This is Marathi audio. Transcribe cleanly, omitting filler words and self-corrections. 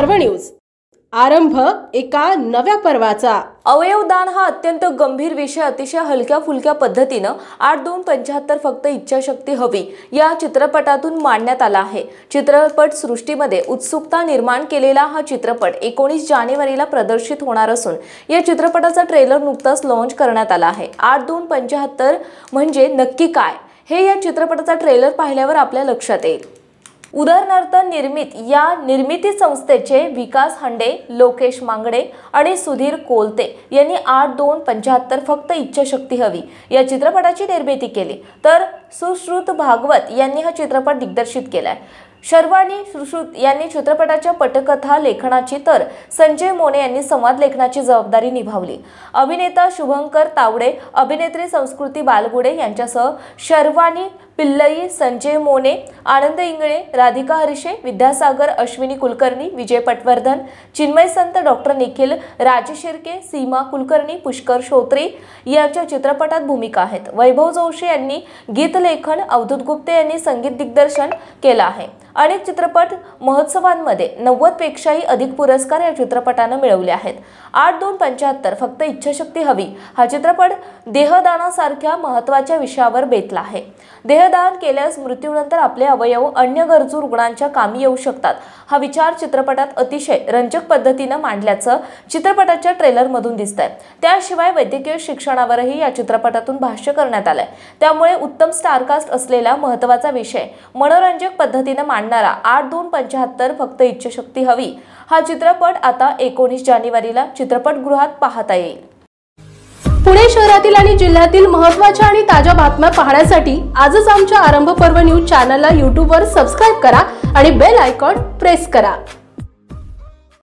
पर्व न्यूज आरंभ एका नव्या पर्वाचा। अवयवदान हा अत्यंत गंभीर विषय अतिशय हलक्या फुलक्या पद्धतीनं 8/2/75 फक्त इच्छाशक्ती हवी या चित्रपटातून मांडण्यात आला आहे। चित्रपट सृष्टीमध्ये उत्सुकता निर्माण केलेला हा चित्रपट 19 जानेवारीला प्रदर्शित होणार असून या चित्रपटाचा ट्रेलर नुकताच लॉन्च करण्यात आला आहे। 8/2/75 म्हणजे नक्की काय हे या चित्रपटाचा ट्रेलर पाहिल्यावर आपल्या लक्षात येईल। उदाहरणार्थ या निर्मिती संस्थेचे विकास हंडे, लोकेश मांगडे आणि सुधीर कोलते यांनी 8/2/75 फक्त इच्छाशक्ती हवी या चित्रपटाची निर्मिती केली, तर सुश्रुत भागवत यांनी हा चित्रपट दिग्दर्शित केलाय। शर्वाणी सुश्रुत यांनी चित्रपटाच्या पटकथा लेखनाची तर संजय मोने यांनी संवाद लेखनाची जबाबदारी निभावली। अभिनेता शुभंकर तावडे, अभिनेत्री संस्कृती बालगुडे यांच्यासह शर्वाणी पिल्लई, संजय मोने, आनंद इंगळे, राधिका हरिशे, विद्यासागर, अश्विनी कुलकर्णी, विजय पटवर्धन, चिन्मय संत, डॉक्टर निखिल राजशिर्के, सीमा कुलकर्णी, पुष्कर श्रोत्री यांच्या चित्रपटात भूमिका आहेत। वैभव जोशी यांनी गीत लेखन, अवधूत गुप्ते यांनी संगीत दिग्दर्शन केलं आहे। अनेक चित्रपट महोत्सवांमध्ये 90 पेक्षाही अधिक पुरस्कार या चित्रपटाने मिळवले आहेत। 8/2/75 फक्त इच्छाशक्ती हवी हा चित्रपट देहदानासारख्या महत्त्वाच्या विषयावर बेतला आहे। देहदान केल्यास मृत्यूनंतर आपले अवयव अन्य गरजू रुग्णांच्या कामी येऊ शकतात हा विचार चित्रपटात अतिशय रंजक पद्धतीने मांडल्याचं चित्रपटाच्या ट्रेलरमधून दिसतंय। त्याशिवाय वैद्यकीय शिक्षणावरही या चित्रपटातून भाष्य करण्यात आलंय, त्यामुळे उत्तम स्टारकास्ट असलेला महत्त्वाचा विषय मनोरंजक पद्धतीने मांडणारा 8/2/75 फक्त इच्छाशक्ती हवी हा चित्रपट आता 19 जानेवारीला चित्रपटगृहात पाहता येईल। पुणे शहरातील आणि जिल्ह्यातील महत्त्वाच्या आणि ताज्या बातम्या पाहण्यासाठी आजच आमच्या आरंभ पर्व न्यूज चॅनलला YouTube वर सबस्क्राइब करा आणि बेल आयकॉन प्रेस करा।